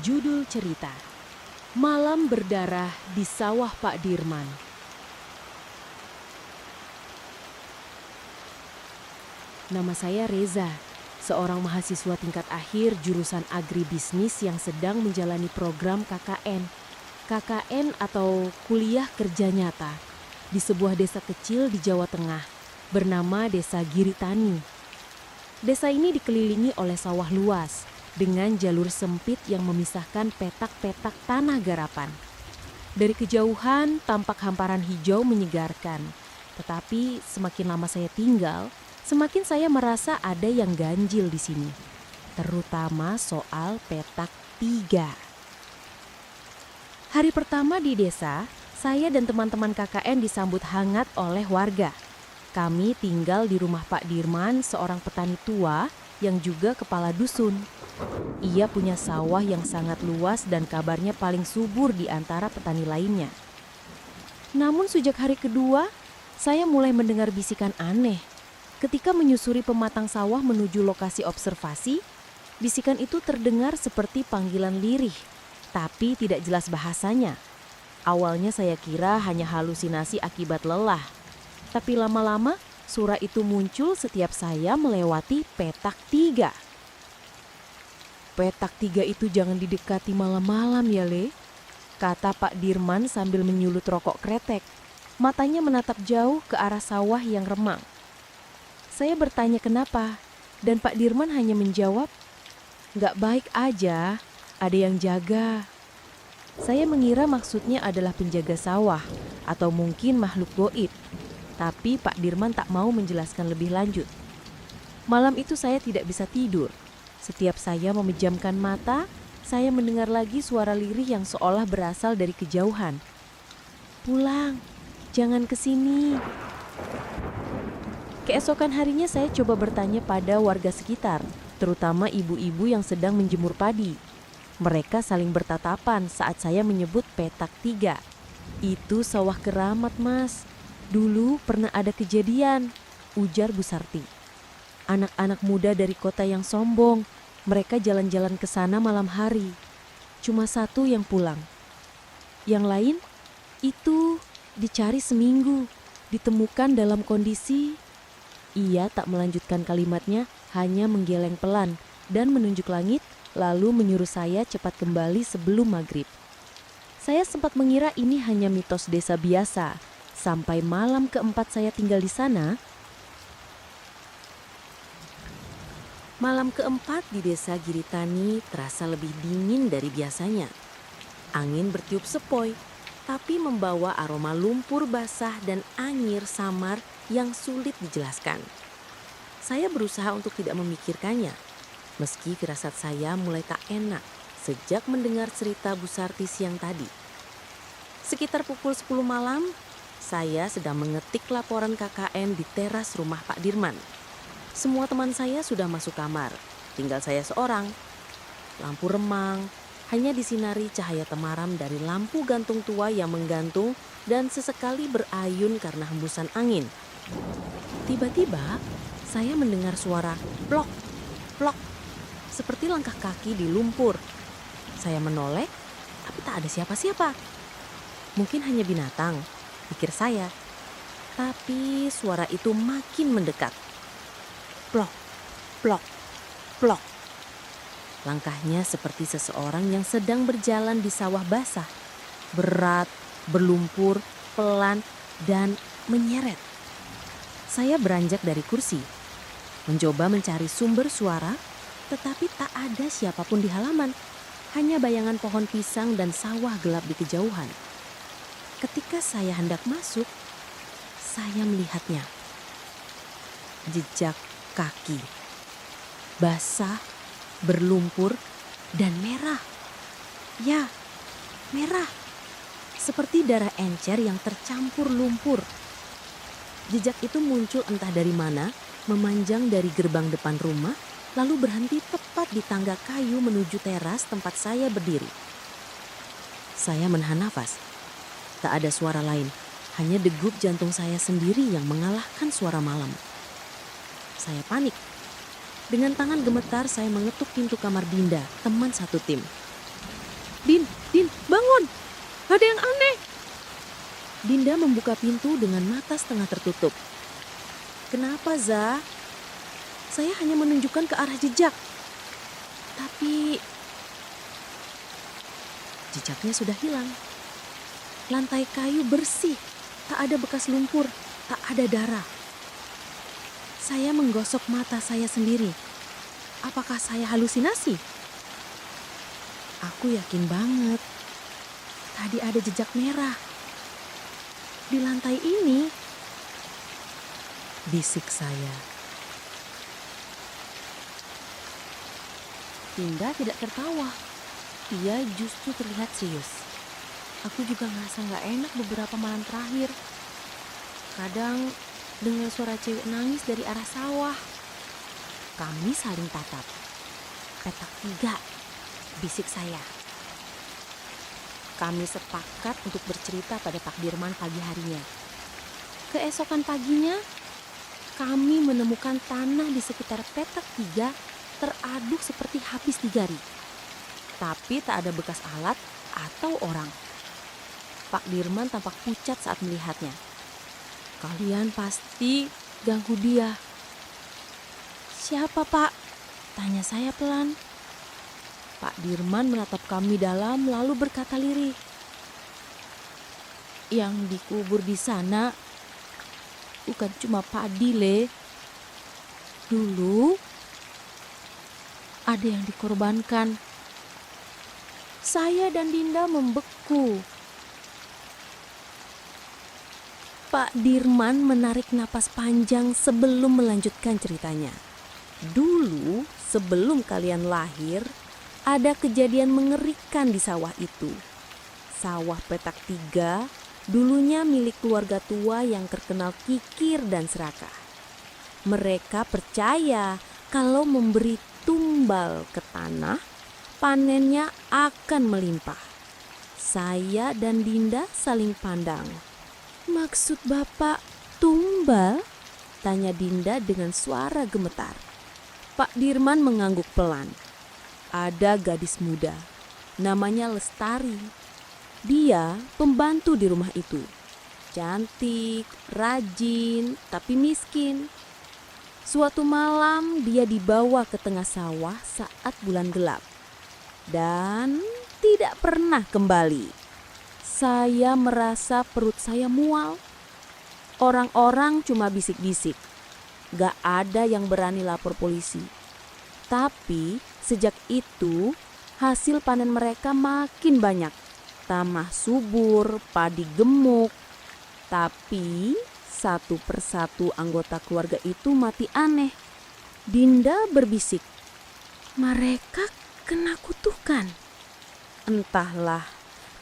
Judul cerita: Malam Berdarah di Sawah Pak Dirman. Nama saya Reza, seorang mahasiswa tingkat akhir jurusan agribisnis yang sedang menjalani program KKN. KKN atau Kuliah Kerja Nyata di sebuah desa kecil di Jawa Tengah bernama Desa Giritani. Desa ini dikelilingi oleh sawah luas dengan jalur sempit yang memisahkan petak-petak tanah garapan. Dari kejauhan tampak hamparan hijau menyegarkan, tetapi semakin lama saya tinggal, semakin saya merasa ada yang ganjil di sini, terutama soal petak 3. Hari pertama di desa, saya dan teman-teman KKN disambut hangat oleh warga. Kami tinggal di rumah Pak Dirman, seorang petani tua yang juga kepala dusun. Ia punya sawah yang sangat luas dan kabarnya paling subur di antara petani lainnya. Namun sejak hari kedua, saya mulai mendengar bisikan aneh. Ketika menyusuri pematang sawah menuju lokasi observasi, bisikan itu terdengar seperti panggilan lirih, tapi tidak jelas bahasanya. Awalnya saya kira hanya halusinasi akibat lelah. Tapi lama-lama suara itu muncul setiap saya melewati petak 3. Petak 3 itu jangan didekati malam-malam ya, Le, kata Pak Dirman sambil menyulut rokok kretek. Matanya menatap jauh ke arah sawah yang remang. Saya bertanya kenapa, dan Pak Dirman hanya menjawab, "Nggak baik aja, ada yang jaga." Saya mengira maksudnya adalah penjaga sawah atau mungkin makhluk goib. Tapi Pak Dirman tak mau menjelaskan lebih lanjut. Malam itu saya tidak bisa tidur. Setiap saya memejamkan mata, saya mendengar lagi suara lirih yang seolah berasal dari kejauhan. "Pulang, jangan ke sini." Keesokan harinya saya coba bertanya pada warga sekitar, terutama ibu-ibu yang sedang menjemur padi. Mereka saling bertatapan saat saya menyebut petak 3. "Itu sawah keramat, Mas. Dulu pernah ada kejadian," ujar Bu Sarti. "Anak-anak muda dari kota yang sombong. Mereka jalan-jalan ke sana malam hari. Cuma satu yang pulang. Yang lain itu dicari seminggu, ditemukan dalam kondisi..." Ia tak melanjutkan kalimatnya, hanya menggeleng pelan dan menunjuk langit, lalu menyuruh saya cepat kembali sebelum maghrib. Saya sempat mengira ini hanya mitos desa biasa. Sampai malam keempat saya tinggal di sana. Malam keempat di desa Giritani terasa lebih dingin dari biasanya. Angin bertiup sepoi, tapi membawa aroma lumpur basah dan anyir samar yang sulit dijelaskan. Saya berusaha untuk tidak memikirkannya, meski firasat saya mulai tak enak sejak mendengar cerita Bu Sarti siang tadi. Sekitar pukul 10 malam, saya sedang mengetik laporan KKN di teras rumah Pak Dirman. Semua teman saya sudah masuk kamar, tinggal saya seorang. Lampu remang, hanya disinari cahaya temaram dari lampu gantung tua yang menggantung dan sesekali berayun karena hembusan angin. Tiba-tiba, saya mendengar suara plok, plok, seperti langkah kaki di lumpur. Saya menoleh, tapi tak ada siapa-siapa. Mungkin hanya binatang, pikir saya. Tapi suara itu makin mendekat. Plok, plok, plok. Langkahnya seperti seseorang yang sedang berjalan di sawah basah. Berat, berlumpur, pelan, dan menyeret. Saya beranjak dari kursi, mencoba mencari sumber suara, tetapi tak ada siapapun di halaman. Hanya bayangan pohon pisang dan sawah gelap di kejauhan. Ketika saya hendak masuk, saya melihatnya. Jejak kaki, basah, berlumpur, dan merah. Ya, merah. Seperti darah encer yang tercampur lumpur. Jejak itu muncul entah dari mana, memanjang dari gerbang depan rumah, lalu berhenti tepat di tangga kayu menuju teras tempat saya berdiri. Saya menahan nafas. Tak ada suara lain, hanya degup jantung saya sendiri yang mengalahkan suara malam. Saya panik. Dengan tangan gemetar saya mengetuk pintu kamar Dinda, teman satu tim. Din, bangun! Ada yang aneh!" Dinda membuka pintu dengan mata setengah tertutup. "Kenapa, Za?" "Saya hanya menunjukkan ke arah jejak. Tapi jejaknya sudah hilang. Lantai kayu bersih, tak ada bekas lumpur, tak ada darah." Saya menggosok mata saya sendiri. Apakah saya halusinasi? Aku yakin banget. Tadi ada jejak merah. Di lantai ini, bisik saya. Dinda tidak tertawa. Ia justru terlihat serius. Aku juga ngerasa gak enak beberapa malam terakhir. Kadang dengar suara cewek nangis dari arah sawah. Kami saling tatap. "Petak 3, bisik saya. Kami sepakat untuk bercerita pada Pak Dirman pagi harinya. Keesokan paginya, kami menemukan tanah di sekitar petak 3 teraduk seperti habis digali. Tapi tak ada bekas alat atau orang. Pak Dirman tampak pucat saat melihatnya. "Kalian pasti ganggu dia." "Siapa, Pak?" tanya saya pelan. Pak Dirman menatap kami dalam lalu berkata lirih, "Yang dikubur di sana bukan cuma padi, Le. Dulu ada yang dikorbankan." Saya dan Dinda membeku. Pak Dirman menarik napas panjang sebelum melanjutkan ceritanya. "Dulu, sebelum kalian lahir, ada kejadian mengerikan di sawah itu. Sawah petak 3 dulunya milik keluarga tua yang terkenal kikir dan serakah. Mereka percaya kalau memberi tumbal ke tanah, panennya akan melimpah." Saya dan Dinda saling pandang. "Maksud Bapak tumbal?" tanya Dinda dengan suara gemetar. Pak Dirman mengangguk pelan. "Ada gadis muda, namanya Lestari. Dia pembantu di rumah itu. Cantik, rajin, tapi miskin. Suatu malam dia dibawa ke tengah sawah saat bulan gelap. Dan tidak pernah kembali. Saya merasa perut saya mual. Orang-orang cuma bisik-bisik. Gak ada yang berani lapor polisi. Tapi sejak itu hasil panen mereka makin banyak. Tanah subur, padi gemuk. Tapi satu persatu anggota keluarga itu mati aneh." Dinda berbisik, "Mereka kena kutukan." "Entahlah,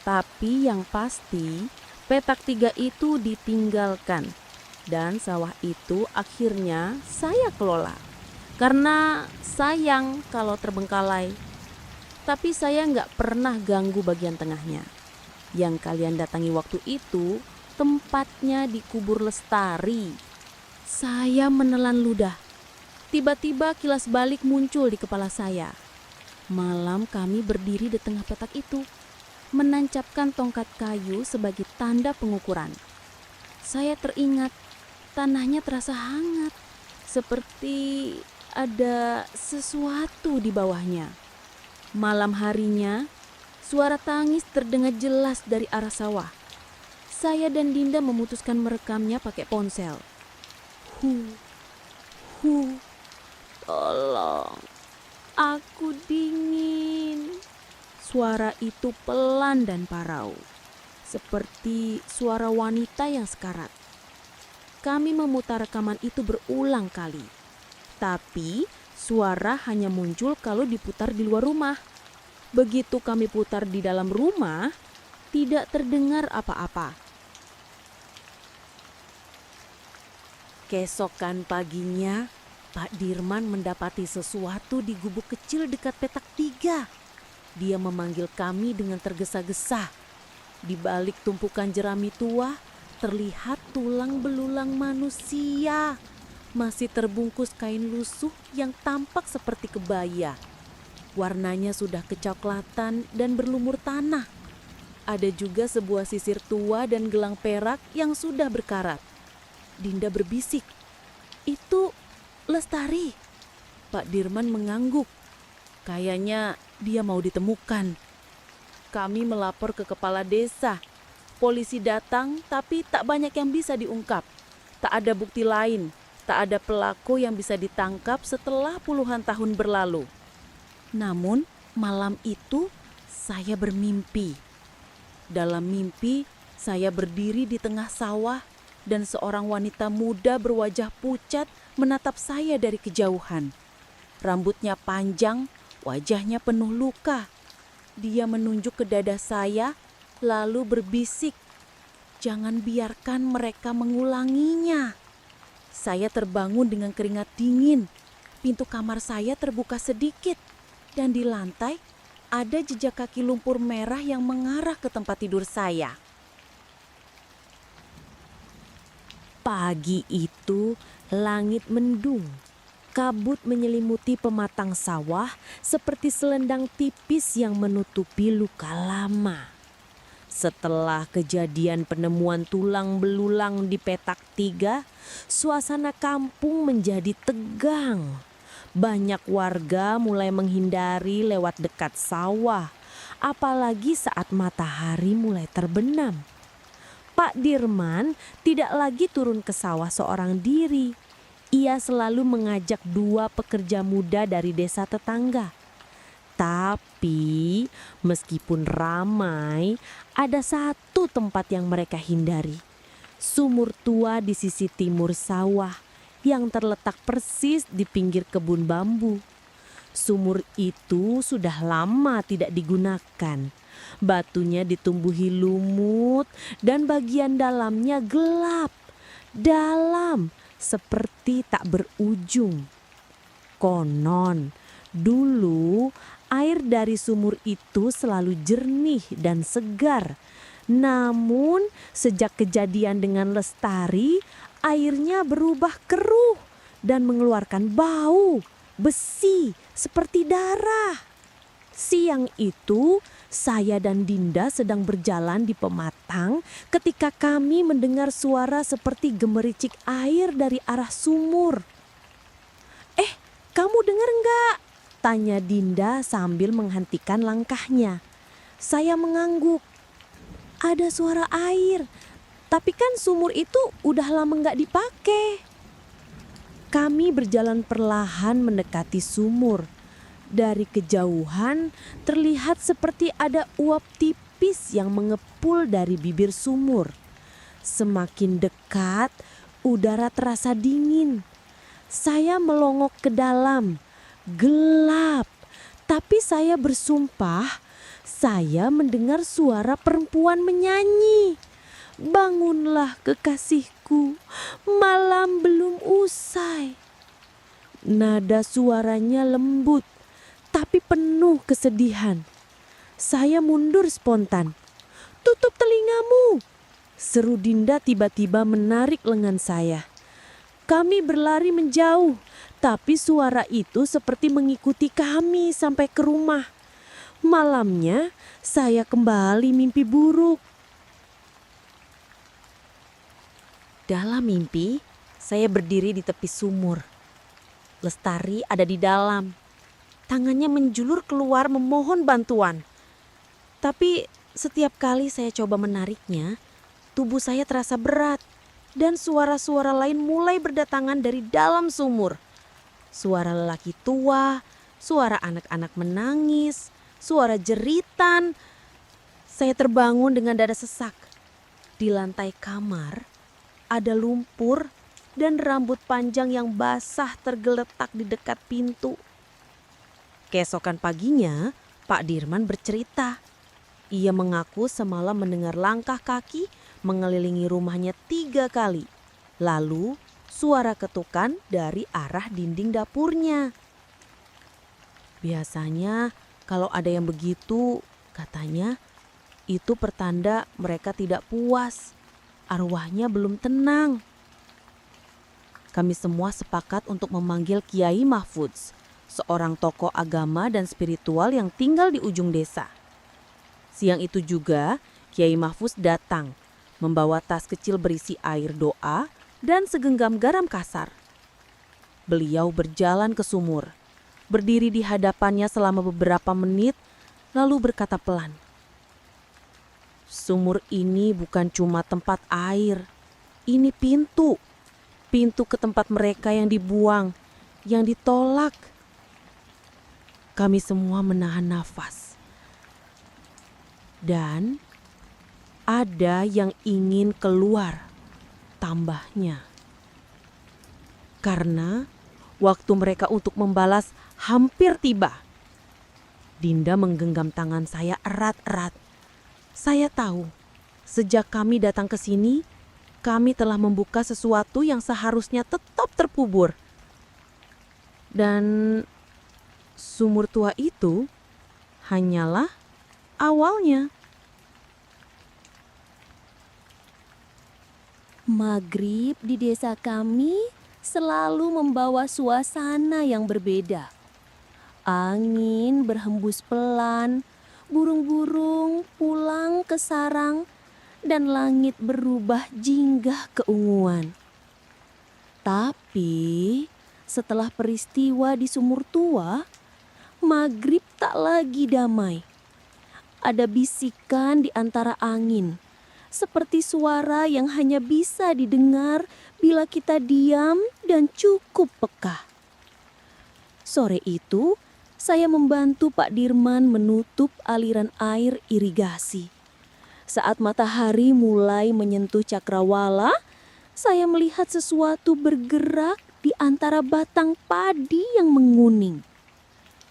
tapi yang pasti petak 3 itu ditinggalkan. Dan sawah itu akhirnya saya kelola. Karena sayang kalau terbengkalai. Tapi saya gak pernah ganggu bagian tengahnya. Yang kalian datangi waktu itu tempatnya dikubur Lestari." Saya menelan ludah. Tiba-tiba kilas balik muncul di kepala saya. Malam kami berdiri di tengah petak itu, menancapkan tongkat kayu sebagai tanda pengukuran. Saya teringat tanahnya terasa hangat, seperti ada sesuatu di bawahnya. Malam harinya, suara tangis terdengar jelas dari arah sawah. Saya dan Dinda memutuskan merekamnya pakai ponsel. Hu, tolong, aku dingin. Suara itu pelan dan parau, seperti suara wanita yang sekarat. Kami memutar rekaman itu berulang kali, tapi suara hanya muncul kalau diputar di luar rumah. Begitu kami putar di dalam rumah, tidak terdengar apa-apa. Keesokan paginya, Pak Dirman mendapati sesuatu di gubuk kecil dekat petak 3. Dia memanggil kami dengan tergesa-gesa. Di balik tumpukan jerami tua, terlihat tulang belulang manusia. Masih terbungkus kain lusuh yang tampak seperti kebaya. Warnanya sudah kecoklatan dan berlumur tanah. Ada juga sebuah sisir tua dan gelang perak yang sudah berkarat. Dinda berbisik, "Itu Lestari." Pak Dirman mengangguk. Kayaknya dia mau ditemukan. Kami melapor ke kepala desa. Polisi datang tapi tak banyak yang bisa diungkap. Tak ada bukti lain. Tak ada pelaku yang bisa ditangkap setelah puluhan tahun berlalu. Namun malam itu saya bermimpi. Dalam mimpi saya berdiri di tengah sawah dan seorang wanita muda berwajah pucat menatap saya dari kejauhan. Rambutnya panjang, wajahnya penuh luka. Dia menunjuk ke dada saya lalu berbisik, "Jangan biarkan mereka mengulanginya." Saya terbangun dengan keringat dingin. Pintu kamar saya terbuka sedikit dan di lantai ada jejak kaki lumpur merah yang mengarah ke tempat tidur saya. Pagi itu langit mendung. Kabut menyelimuti pematang sawah seperti selendang tipis yang menutupi luka lama. Setelah kejadian penemuan tulang belulang di petak 3, suasana kampung menjadi tegang. Banyak warga mulai menghindari lewat dekat sawah, apalagi saat matahari mulai terbenam. Pak Dirman tidak lagi turun ke sawah seorang diri. Ia selalu mengajak 2 pekerja muda dari desa tetangga. Tapi meskipun ramai, ada satu tempat yang mereka hindari. Sumur tua di sisi timur sawah yang terletak persis di pinggir kebun bambu. Sumur itu sudah lama tidak digunakan. Batunya ditumbuhi lumut dan bagian dalamnya gelap, dalam seperti tak berujung. Konon, dulu air dari sumur itu selalu jernih dan segar. Namun sejak kejadian dengan Lestari, airnya berubah keruh dan mengeluarkan bau besi seperti darah. Siang itu saya dan Dinda sedang berjalan di pematang ketika kami mendengar suara seperti gemericik air dari arah sumur. "Kamu dengar enggak?" tanya Dinda sambil menghentikan langkahnya. Saya mengangguk. "Ada suara air, tapi kan sumur itu udah lama enggak dipakai." Kami berjalan perlahan mendekati sumur. Dari kejauhan terlihat seperti ada uap tipis yang mengepul dari bibir sumur. Semakin dekat, udara terasa dingin. Saya melongok ke dalam. Gelap, tapi saya bersumpah saya mendengar suara perempuan menyanyi. "Bangunlah kekasihku, malam belum usai." Nada suaranya lembut, tapi penuh kesedihan. Saya mundur spontan. "Tutup telingamu!" seru Dinda tiba-tiba menarik lengan saya. Kami berlari menjauh, tapi suara itu seperti mengikuti kami sampai ke rumah. Malamnya saya kembali mimpi buruk. Dalam mimpi, saya berdiri di tepi sumur. Lestari ada di dalam. Tangannya menjulur keluar memohon bantuan. Tapi setiap kali saya coba menariknya, tubuh saya terasa berat dan suara-suara lain mulai berdatangan dari dalam sumur. Suara lelaki tua, suara anak-anak menangis, suara jeritan. Saya terbangun dengan dada sesak. Di lantai kamar ada lumpur dan rambut panjang yang basah tergeletak di dekat pintu. Keesokan paginya, Pak Dirman bercerita. Ia mengaku semalam mendengar langkah kaki mengelilingi rumahnya 3 kali. Lalu suara ketukan dari arah dinding dapurnya. Biasanya kalau ada yang begitu, katanya, itu pertanda mereka tidak puas. Arwahnya belum tenang. Kami semua sepakat untuk memanggil Kiai Mahfudz. seorang tokoh agama dan spiritual yang tinggal di ujung desa. Siang itu juga Kiai Mahfuz datang, membawa tas kecil berisi air doa dan segenggam garam kasar. Beliau berjalan ke sumur, berdiri di hadapannya selama beberapa menit, lalu berkata pelan, "Sumur ini bukan cuma tempat air, ini pintu. Pintu ke tempat mereka yang dibuang, yang ditolak." Kami semua menahan nafas. Dan ada yang ingin keluar, tambahnya. Karena waktu mereka untuk membalas hampir tiba. Dinda menggenggam tangan saya erat-erat. Saya tahu, sejak kami datang ke sini, kami telah membuka sesuatu yang seharusnya tetap terkubur. Dan sumur tua itu hanyalah awalnya. Maghrib di desa kami selalu membawa suasana yang berbeda. Angin berhembus pelan, burung-burung pulang ke sarang, dan langit berubah jinggah keunguan. Tapi setelah peristiwa di sumur tua, maghrib tak lagi damai. Ada bisikan di antara angin, seperti suara yang hanya bisa didengar bila kita diam dan cukup peka. Sore itu, saya membantu Pak Dirman menutup aliran air irigasi. Saat matahari mulai menyentuh cakrawala, saya melihat sesuatu bergerak di antara batang padi yang menguning.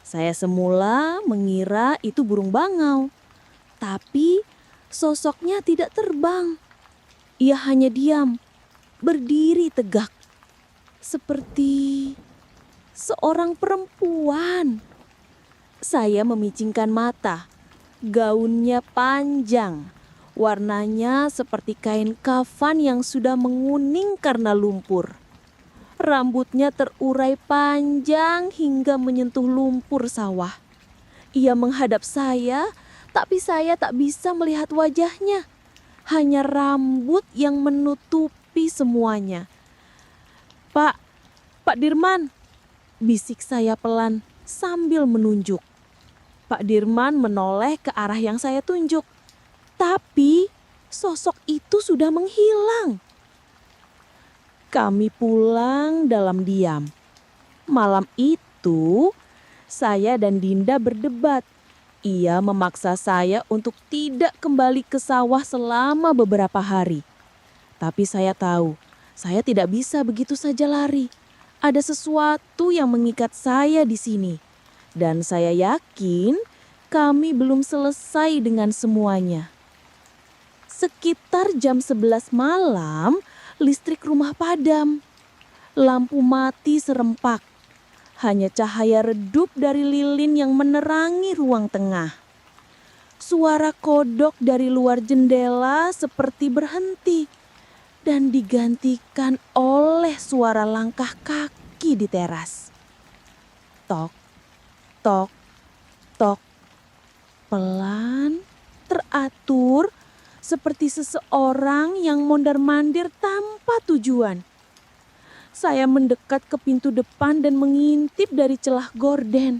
Saya semula mengira itu burung bangau, tapi sosoknya tidak terbang. Ia hanya diam, berdiri tegak, seperti seorang perempuan. Saya memicingkan mata. Gaunnya panjang, warnanya seperti kain kafan yang sudah menguning karena lumpur. Rambutnya terurai panjang hingga menyentuh lumpur sawah. Ia menghadap saya, tapi saya tak bisa melihat wajahnya. Hanya rambut yang menutupi semuanya. Pak Dirman," bisik saya pelan sambil menunjuk. Pak Dirman menoleh ke arah yang saya tunjuk. Tapi sosok itu sudah menghilang. Kami pulang dalam diam. Malam itu, saya dan Dinda berdebat. Ia memaksa saya untuk tidak kembali ke sawah selama beberapa hari. Tapi saya tahu, saya tidak bisa begitu saja lari. Ada sesuatu yang mengikat saya di sini. Dan saya yakin kami belum selesai dengan semuanya. Sekitar jam 11 malam, listrik rumah padam. Lampu mati serempak. Hanya cahaya redup dari lilin yang menerangi ruang tengah. Suara kodok dari luar jendela seperti berhenti dan digantikan oleh suara langkah kaki di teras. Tok, tok, tok. Pelan, teratur, seperti seseorang yang mondar-mandir tanpa tujuan. Saya mendekat ke pintu depan dan mengintip dari celah gorden.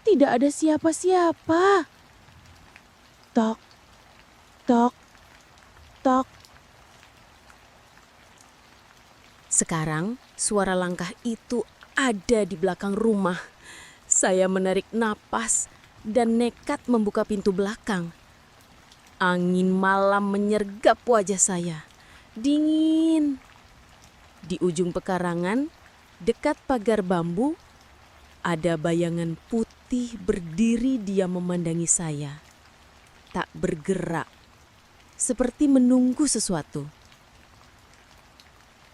Tidak ada siapa-siapa. Tok, tok, tok. Sekarang suara langkah itu ada di belakang rumah. Saya menarik napas dan nekat membuka pintu belakang. Angin malam menyergap wajah saya. Dingin. Di ujung pekarangan, dekat pagar bambu, ada bayangan putih berdiri diam memandangi saya. Tak bergerak, seperti menunggu sesuatu.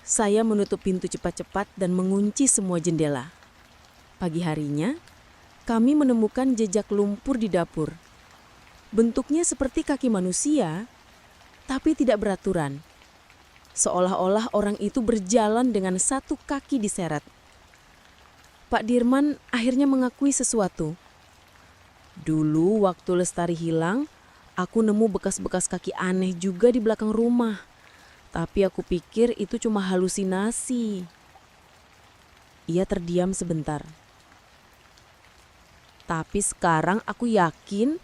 Saya menutup pintu cepat-cepat dan mengunci semua jendela. Pagi harinya, kami menemukan jejak lumpur di dapur. Bentuknya seperti kaki manusia, tapi tidak beraturan. Seolah-olah orang itu berjalan dengan satu kaki diseret. Pak Dirman akhirnya mengakui sesuatu. Dulu waktu Lestari hilang, aku nemu bekas-bekas kaki aneh juga di belakang rumah. Tapi aku pikir itu cuma halusinasi. Ia terdiam sebentar. Tapi sekarang aku yakin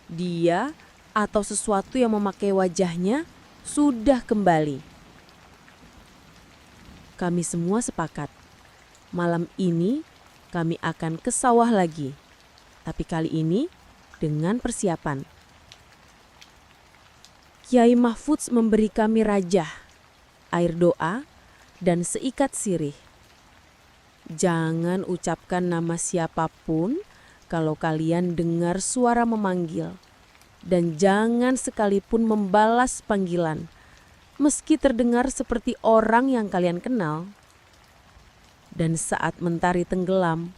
dia atau sesuatu yang memakai wajahnya sudah kembali. Kami semua sepakat. Malam ini kami akan ke sawah lagi. Tapi kali ini dengan persiapan. Kiai Mahfudz memberi kami rajah, air doa, dan seikat sirih. Jangan ucapkan nama siapapun kalau kalian dengar suara memanggil. Dan jangan sekalipun membalas panggilan, meski terdengar seperti orang yang kalian kenal. Dan saat mentari tenggelam,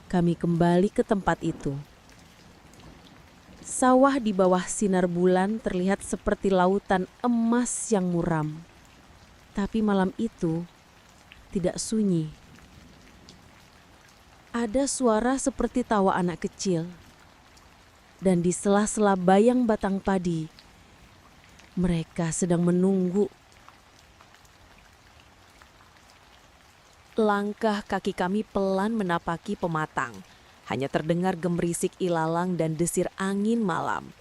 kami kembali ke tempat itu. Sawah di bawah sinar bulan terlihat seperti lautan emas yang muram. Tapi malam itu tidak sunyi. Ada suara seperti tawa anak kecil. Dan di sela-sela bayang batang padi, mereka sedang menunggu. Langkah kaki kami pelan menapaki pematang. Hanya terdengar gemerisik ilalang dan desir angin malam.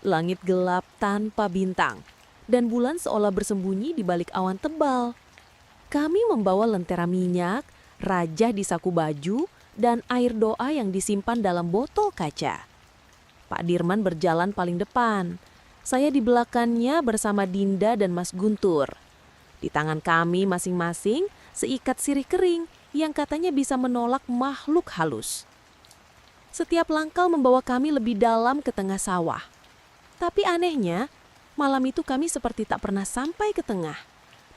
Langit gelap tanpa bintang, dan bulan seolah bersembunyi di balik awan tebal. Kami membawa lentera minyak, rajah di saku baju, dan air doa yang disimpan dalam botol kaca. Pak Dirman berjalan paling depan. Saya di belakangnya bersama Dinda dan Mas Guntur. Di tangan kami masing-masing seikat sirih kering yang katanya bisa menolak makhluk halus. Setiap langkah membawa kami lebih dalam ke tengah sawah. Tapi anehnya, malam itu kami seperti tak pernah sampai ke tengah.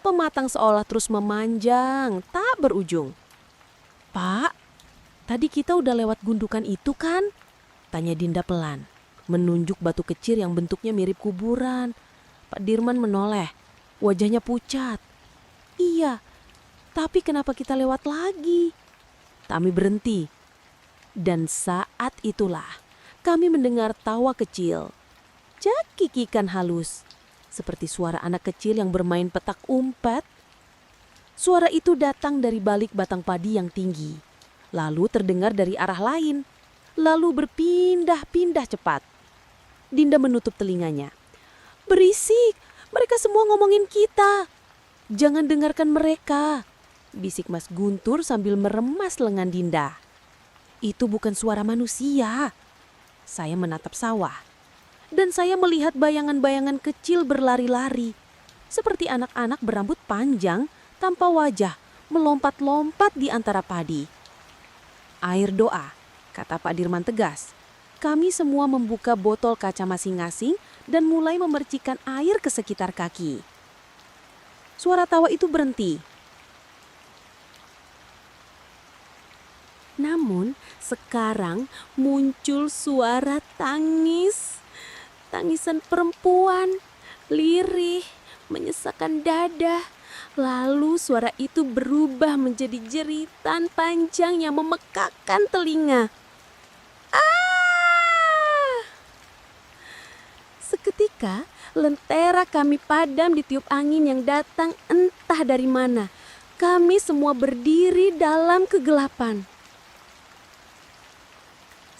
Pematang seolah terus memanjang, tak berujung. "Pak, tadi kita udah lewat gundukan itu kan?" tanya Dinda pelan, menunjuk batu kecil yang bentuknya mirip kuburan. Pak Dirman menoleh, wajahnya pucat. "Iya, tapi kenapa kita lewat lagi?" Kami berhenti. Dan saat itulah kami mendengar tawa kecil. Cekikikan halus, seperti suara anak kecil yang bermain petak umpet. Suara itu datang dari balik batang padi yang tinggi, lalu terdengar dari arah lain, lalu berpindah-pindah cepat. Dinda menutup telinganya. "Berisik, mereka semua ngomongin kita. Jangan dengarkan mereka," bisik Mas Guntur sambil meremas lengan Dinda. "Itu bukan suara manusia." Saya menatap sawah. Dan saya melihat bayangan-bayangan kecil berlari-lari. Seperti anak-anak berambut panjang tanpa wajah melompat-lompat di antara padi. "Air doa," kata Pak Dirman tegas. Kami semua membuka botol kaca masing-masing dan mulai memercikan air ke sekitar kaki. Suara tawa itu berhenti. Namun sekarang muncul suara tangis. Tangisan perempuan, lirih, menyesakkan dada. Lalu suara itu berubah menjadi jeritan panjang yang memekakkan telinga. Ah! Seketika lentera kami padam ditiup angin yang datang entah dari mana. Kami semua berdiri dalam kegelapan.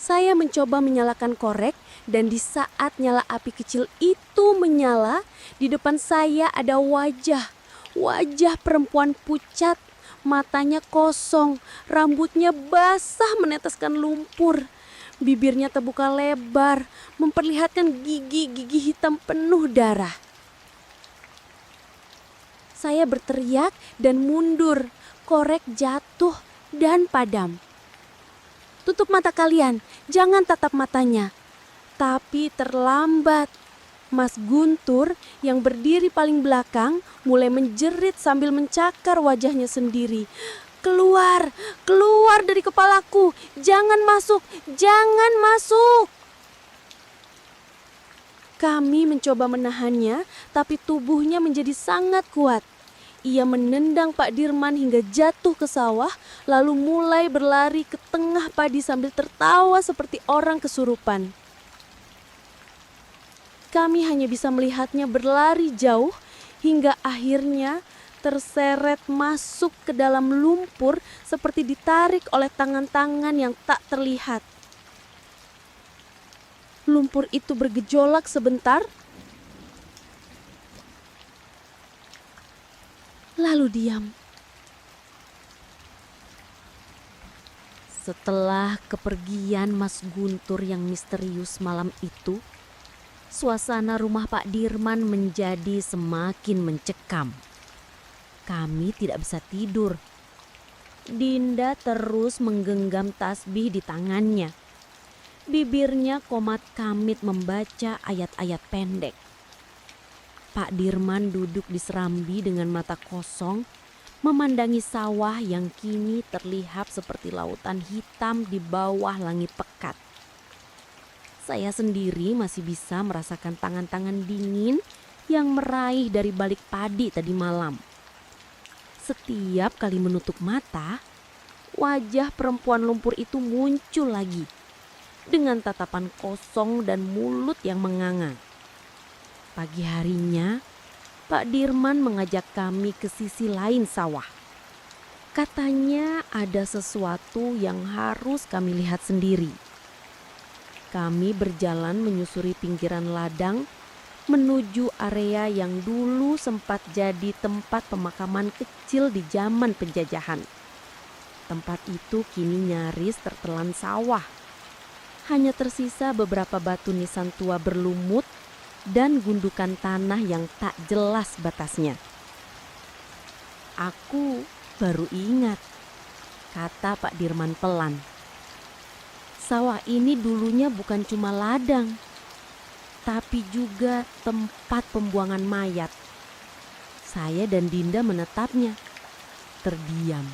Saya mencoba menyalakan korek dan di saat nyala api kecil itu menyala, di depan saya ada wajah perempuan pucat, matanya kosong, rambutnya basah meneteskan lumpur. Bibirnya terbuka lebar, memperlihatkan gigi-gigi hitam penuh darah. Saya berteriak dan mundur, korek jatuh dan padam. "Tutup mata kalian, jangan tatap matanya." Tapi terlambat. Mas Guntur yang berdiri paling belakang mulai menjerit sambil mencakar wajahnya sendiri. "Keluar, keluar dari kepalaku, jangan masuk, jangan masuk." Kami mencoba menahannya, tapi tubuhnya menjadi sangat kuat. Ia menendang Pak Dirman hingga jatuh ke sawah, lalu mulai berlari ke tengah padi sambil tertawa seperti orang kesurupan. Kami hanya bisa melihatnya berlari jauh hingga akhirnya terseret masuk ke dalam lumpur seperti ditarik oleh tangan-tangan yang tak terlihat. Lumpur itu bergejolak sebentar, lalu diam. Setelah kepergian Mas Guntur yang misterius malam itu, suasana rumah Pak Dirman menjadi semakin mencekam. Kami tidak bisa tidur. Dinda terus menggenggam tasbih di tangannya. Bibirnya komat kamit membaca ayat-ayat pendek. Pak Dirman duduk di serambi dengan mata kosong, memandangi sawah yang kini terlihat seperti lautan hitam di bawah langit pekat. Saya sendiri masih bisa merasakan tangan-tangan dingin yang meraih dari balik padi tadi malam. Setiap kali menutup mata, wajah perempuan lumpur itu muncul lagi dengan tatapan kosong dan mulut yang menganga. Pagi harinya, Pak Dirman mengajak kami ke sisi lain sawah. Katanya ada sesuatu yang harus kami lihat sendiri. Kami berjalan menyusuri pinggiran ladang menuju area yang dulu sempat jadi tempat pemakaman kecil di zaman penjajahan. Tempat itu kini nyaris tertelan sawah. Hanya tersisa beberapa batu nisan tua berlumut dan gundukan tanah yang tak jelas batasnya. Aku baru ingat, kata Pak Dirman pelan. Sawah ini dulunya bukan cuma ladang, tapi juga tempat pembuangan mayat. Saya dan Dinda menetapnya, terdiam.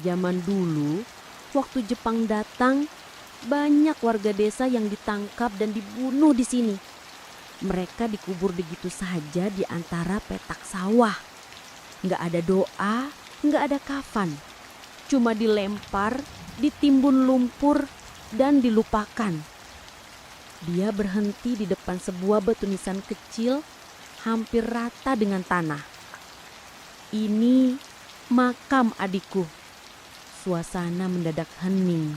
Zaman dulu, waktu Jepang datang, banyak warga desa yang ditangkap dan dibunuh di sini. Mereka dikubur begitu saja di antara petak sawah. Nggak ada doa, nggak ada kafan. Cuma dilempar, ditimbun lumpur, dan dilupakan. Dia berhenti di depan sebuah batu nisan kecil, hampir rata dengan tanah. Ini makam adikku. Suasana mendadak hening.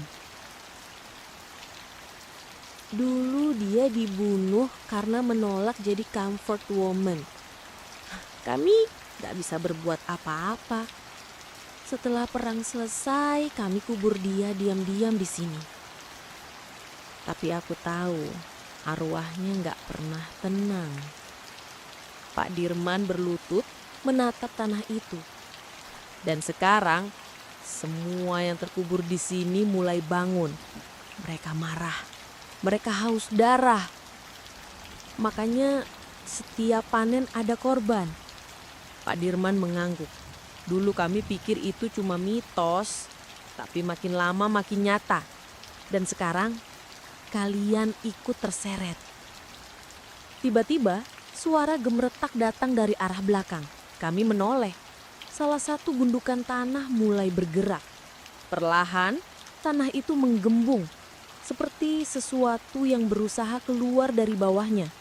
Dulu dia dibunuh karena menolak jadi comfort woman. Kami gak bisa berbuat apa-apa. Setelah perang selesai, kami kubur dia diam-diam di sini. Tapi aku tahu arwahnya gak pernah tenang. Pak Dirman berlutut menatap tanah itu. Dan sekarang semua yang terkubur di sini mulai bangun. Mereka marah. Mereka haus darah. Makanya setiap panen ada korban. Pak Dirman mengangguk. Dulu kami pikir itu cuma mitos, tapi makin lama makin nyata. Dan sekarang kalian ikut terseret. Tiba-tiba suara gemeretak datang dari arah belakang. Kami menoleh. Salah satu gundukan tanah mulai bergerak. Perlahan tanah itu menggembung, seperti sesuatu yang berusaha keluar dari bawahnya.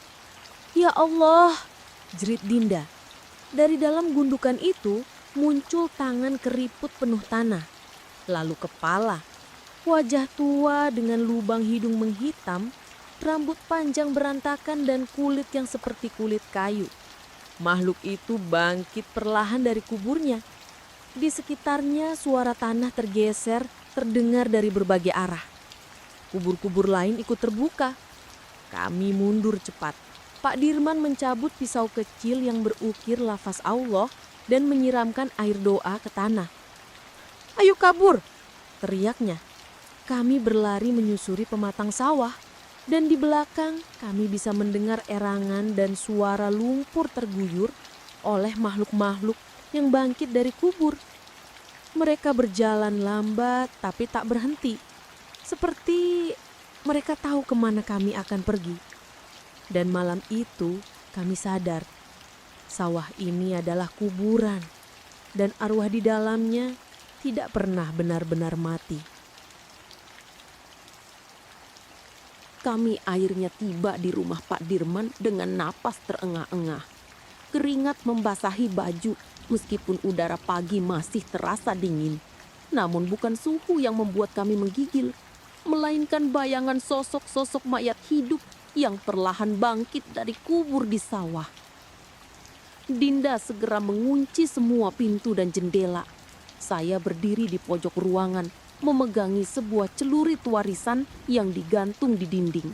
Ya Allah, jerit Dinda. Dari dalam gundukan itu muncul tangan keriput penuh tanah. Lalu kepala, wajah tua dengan lubang hidung menghitam, rambut panjang berantakan dan kulit yang seperti kulit kayu. Makhluk itu bangkit perlahan dari kuburnya. Di sekitarnya suara tanah tergeser terdengar dari berbagai arah. Kubur-kubur lain ikut terbuka. Kami mundur cepat. Pak Dirman mencabut pisau kecil yang berukir lafaz Allah dan menyiramkan air doa ke tanah. "Ayo kabur!" teriaknya. Kami berlari menyusuri pematang sawah. Dan di belakang kami bisa mendengar erangan dan suara lumpur terguyur oleh makhluk-makhluk yang bangkit dari kubur. Mereka berjalan lambat tapi tak berhenti. Seperti mereka tahu kemana kami akan pergi. Dan malam itu kami sadar Sawah ini adalah kuburan, dan arwah di dalamnya tidak pernah benar-benar mati. Kami akhirnya tiba di rumah Pak Dirman dengan napas terengah-engah. Keringat membasahi baju meskipun udara pagi masih terasa dingin. Namun bukan suhu yang membuat kami menggigil, melainkan bayangan sosok-sosok mayat hidup yang perlahan bangkit dari kubur di sawah. Dinda segera mengunci semua pintu dan jendela. Saya berdiri di pojok ruangan, memegangi sebuah celurit warisan yang digantung di dinding.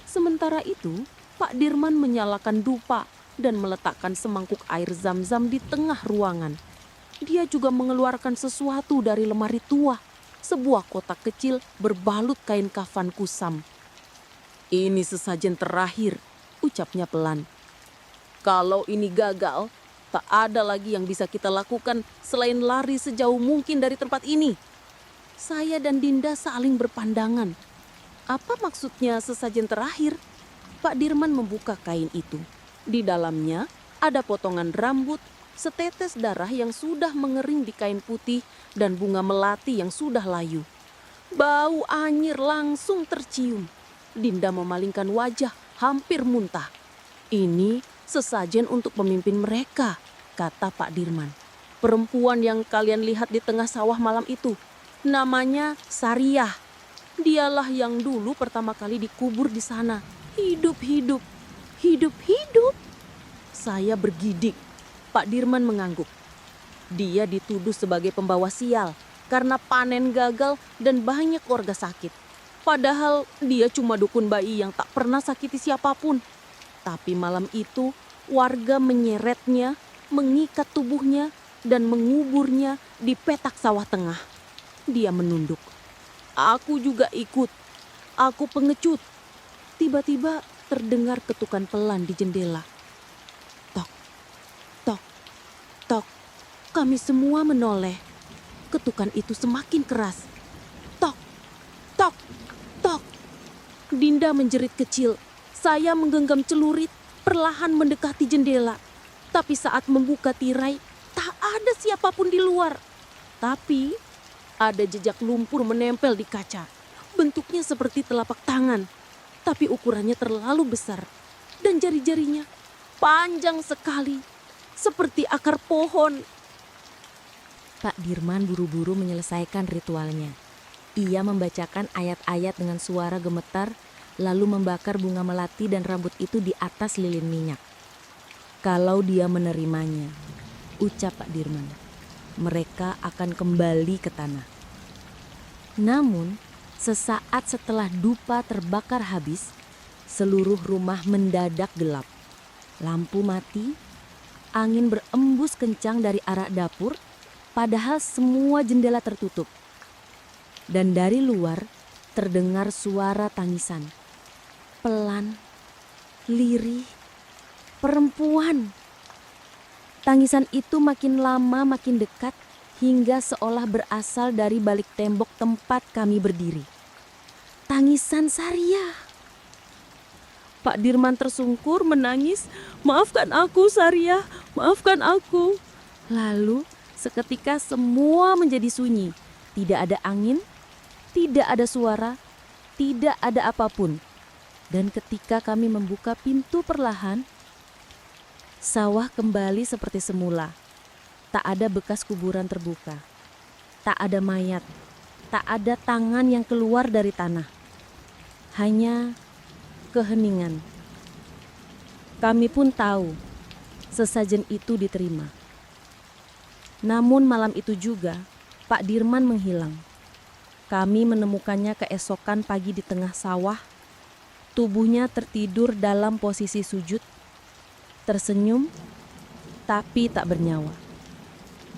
Sementara itu, Pak Dirman menyalakan dupa dan meletakkan semangkuk air zam-zam di tengah ruangan. Dia juga mengeluarkan sesuatu dari lemari tua, sebuah kotak kecil berbalut kain kafan kusam. "Ini sesajen terakhir," ucapnya pelan. "Kalau ini gagal, tak ada lagi yang bisa kita lakukan selain lari sejauh mungkin dari tempat ini." Saya dan Dinda saling berpandangan. Apa maksudnya sesajen terakhir? Pak Dirman membuka kain itu. Di dalamnya ada potongan rambut, setetes darah yang sudah mengering di kain putih, dan bunga melati yang sudah layu. Bau anyir langsung tercium. Dinda memalingkan wajah, hampir muntah. "Ini sesajen untuk pemimpin mereka," kata Pak Dirman. "Perempuan yang kalian lihat di tengah sawah malam itu, namanya Sariah. Dialah yang dulu pertama kali dikubur di sana. Hidup-hidup, hidup-hidup." Saya bergidik. Pak Dirman mengangguk. Dia dituduh sebagai pembawa sial karena panen gagal dan banyak warga sakit. Padahal dia cuma dukun bayi yang tak pernah sakiti siapapun. Tapi malam itu warga menyeretnya, mengikat tubuhnya, dan menguburnya di petak sawah tengah. Dia menunduk. "Aku juga ikut. Aku pengecut." Tiba-tiba terdengar ketukan pelan di jendela. Tok, tok, tok. Kami semua menoleh. Ketukan itu semakin keras. Tok, tok, tok. Dinda menjerit kecil. Saya menggenggam celurit, perlahan mendekati jendela. Tapi saat membuka tirai, tak ada siapapun di luar. Tapi ada jejak lumpur menempel di kaca. Bentuknya seperti telapak tangan, tapi ukurannya terlalu besar. Dan jari-jarinya panjang sekali, seperti akar pohon. Pak Dirman buru-buru menyelesaikan ritualnya. Ia membacakan ayat-ayat dengan suara gemetar, lalu membakar bunga melati dan rambut itu di atas lilin minyak. "Kalau dia menerimanya," ucap Pak Dirman, "mereka akan kembali ke tanah." Namun, sesaat setelah dupa terbakar habis, seluruh rumah mendadak gelap. Lampu mati, angin berembus kencang dari arah dapur, padahal semua jendela tertutup. Dan dari luar terdengar suara tangisan. Pelan, lirih, perempuan. Tangisan itu makin lama makin dekat hingga seolah berasal dari balik tembok tempat kami berdiri. Tangisan Sariah. Pak Dirman tersungkur menangis, "Maafkan aku, Sariah, maafkan aku." Lalu seketika semua menjadi sunyi. Tidak ada angin, tidak ada suara, tidak ada apapun. Dan ketika kami membuka pintu perlahan, sawah kembali seperti semula. Tak ada bekas kuburan terbuka. Tak ada mayat. Tak ada tangan yang keluar dari tanah. Hanya keheningan. Kami pun tahu sesajen itu diterima. Namun malam itu juga Pak Dirman menghilang. Kami menemukannya keesokan pagi di tengah sawah. Tubuhnya tertidur dalam posisi sujud, tersenyum, tapi tak bernyawa.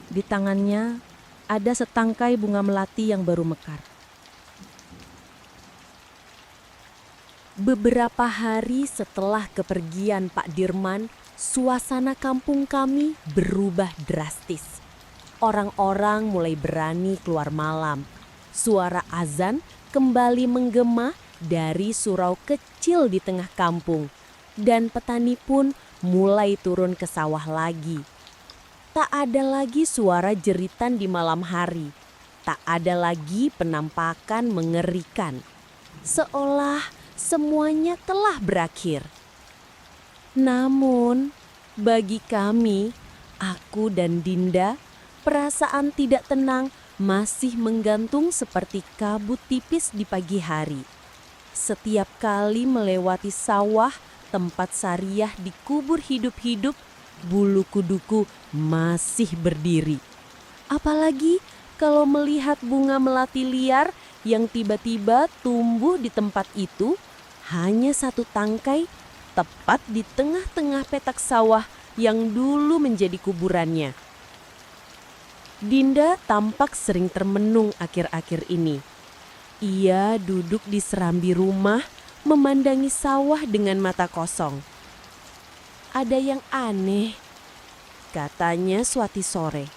Di tangannya ada setangkai bunga melati yang baru mekar. Beberapa hari setelah kepergian Pak Dirman, suasana kampung kami berubah drastis. Orang-orang mulai berani keluar malam. Suara azan kembali menggema dari surau kecil di tengah kampung. Dan petani pun mulai turun ke sawah lagi. Tak ada lagi suara jeritan di malam hari. Tak ada lagi penampakan mengerikan. Seolah semuanya telah berakhir. Namun, bagi kami, aku dan Dinda, perasaan tidak tenang masih menggantung seperti kabut tipis di pagi hari. Setiap kali melewati sawah tempat Sariah dikubur hidup-hidup, bulu kuduku masih berdiri. Apalagi kalau melihat bunga melati liar yang tiba-tiba tumbuh di tempat itu, hanya satu tangkai tepat di tengah-tengah petak sawah yang dulu menjadi kuburannya. Dinda tampak sering termenung akhir-akhir ini. Ia duduk di serambi rumah, memandangi sawah dengan mata kosong. Ada yang aneh, katanya suatu sore.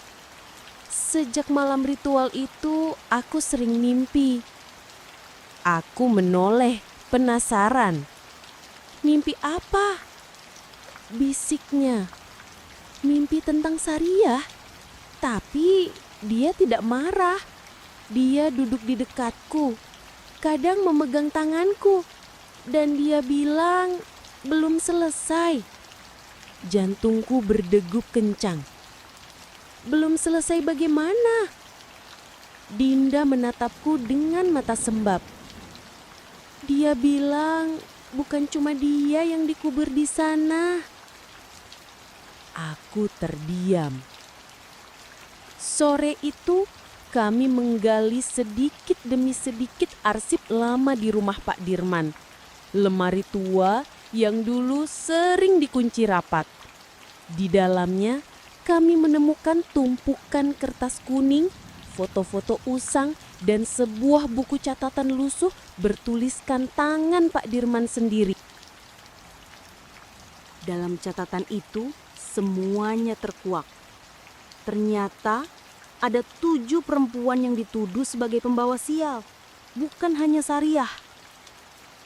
Sejak malam ritual itu, aku sering mimpi. Aku menoleh, penasaran. Mimpi apa? Bisiknya. Mimpi tentang Sariah. Tapi dia tidak marah. Dia duduk di dekatku, kadang memegang tanganku, dan dia bilang belum selesai. Jantungku berdegup kencang. Belum selesai bagaimana? Dinda menatapku dengan mata sembab. Dia bilang bukan cuma dia yang dikubur di sana. Aku terdiam. Sore itu kami menggali sedikit demi sedikit arsip lama di rumah Pak Dirman. Lemari tua yang dulu sering dikunci rapat. Di dalamnya kami menemukan tumpukan kertas kuning, foto-foto usang, dan sebuah buku catatan lusuh bertuliskan tangan Pak Dirman sendiri. Dalam catatan itu semuanya terkuak. Ternyata ada 7 perempuan yang dituduh sebagai pembawa sial, bukan hanya Sariah.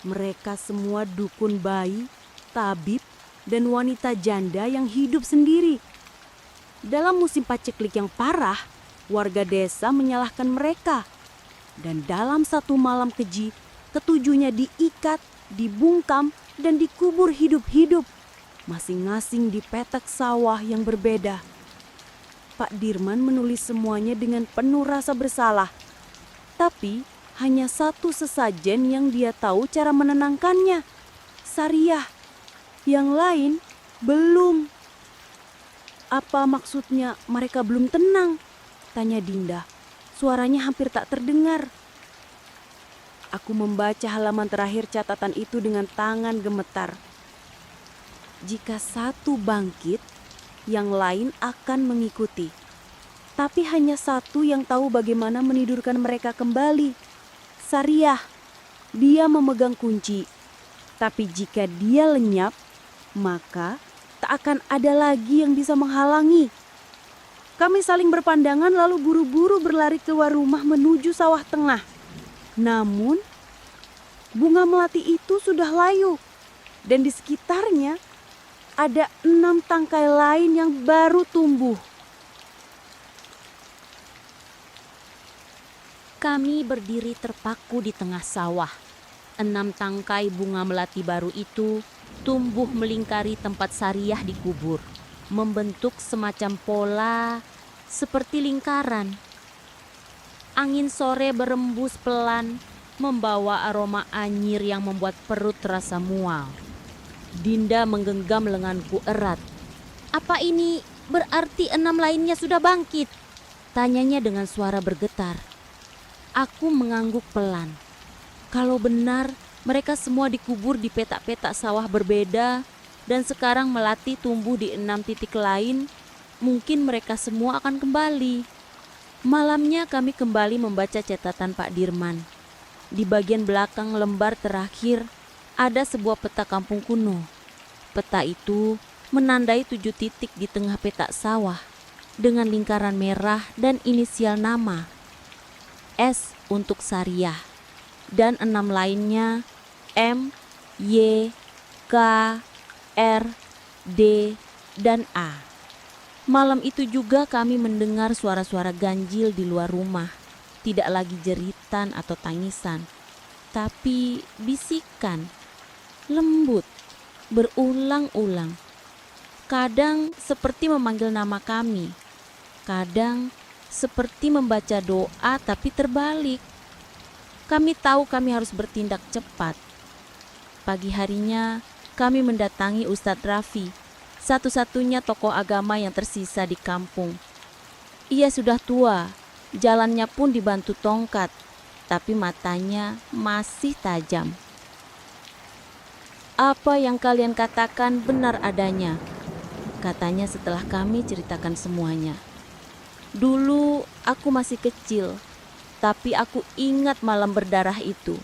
Mereka semua dukun bayi, tabib, dan wanita janda yang hidup sendiri. Dalam musim paceklik yang parah, warga desa menyalahkan mereka. Dan dalam satu malam keji, ketujuhnya diikat, dibungkam, dan dikubur hidup-hidup, masing-masing di petak sawah yang berbeda. Pak Dirman menulis semuanya dengan penuh rasa bersalah. Tapi hanya satu sesajen yang dia tahu cara menenangkannya. Sariah. Yang lain belum. Apa maksudnya mereka belum tenang? Tanya Dinda. Suaranya hampir tak terdengar. Aku membaca halaman terakhir catatan itu dengan tangan gemetar. Jika satu bangkit, yang lain akan mengikuti. Tapi hanya satu yang tahu bagaimana menidurkan mereka kembali. Sariah. Dia memegang kunci. Tapi jika dia lenyap, maka tak akan ada lagi yang bisa menghalangi. Kami saling berpandangan lalu buru-buru berlari keluar rumah menuju sawah tengah. Namun, bunga melati itu sudah layu. Dan di sekitarnya ada 6 tangkai lain yang baru tumbuh. Kami berdiri terpaku di tengah sawah. 6 tangkai bunga melati baru itu tumbuh melingkari tempat Sariah dikubur, membentuk semacam pola seperti lingkaran. Angin sore berembus pelan, membawa aroma anyir yang membuat perut terasa mual. Dinda menggenggam lenganku erat. Apa ini berarti 6 lainnya sudah bangkit? Tanyanya dengan suara bergetar. Aku mengangguk pelan. Kalau benar mereka semua dikubur di petak-petak sawah berbeda dan sekarang melati tumbuh di 6 titik lain, mungkin mereka semua akan kembali. Malamnya kami kembali membaca catatan Pak Dirman. Di bagian belakang lembar terakhir ada sebuah peta kampung kuno. Peta itu menandai 7 titik di tengah petak sawah dengan lingkaran merah dan inisial nama. S untuk Sariah dan 6 lainnya M, Y, K, R, D, dan A. Malam itu juga kami mendengar suara-suara ganjil di luar rumah. Tidak lagi jeritan atau tangisan, tapi bisikan, lembut, berulang-ulang. Kadang seperti memanggil nama kami, kadang seperti membaca doa tapi terbalik. Kami tahu kami harus bertindak cepat. Pagi harinya kami mendatangi Ustadz Raffi, satu-satunya tokoh agama yang tersisa di kampung. Ia sudah tua, jalannya pun dibantu tongkat, tapi matanya masih tajam. "Apa yang kalian katakan benar adanya," katanya setelah kami ceritakan semuanya. "Dulu aku masih kecil, tapi aku ingat malam berdarah itu.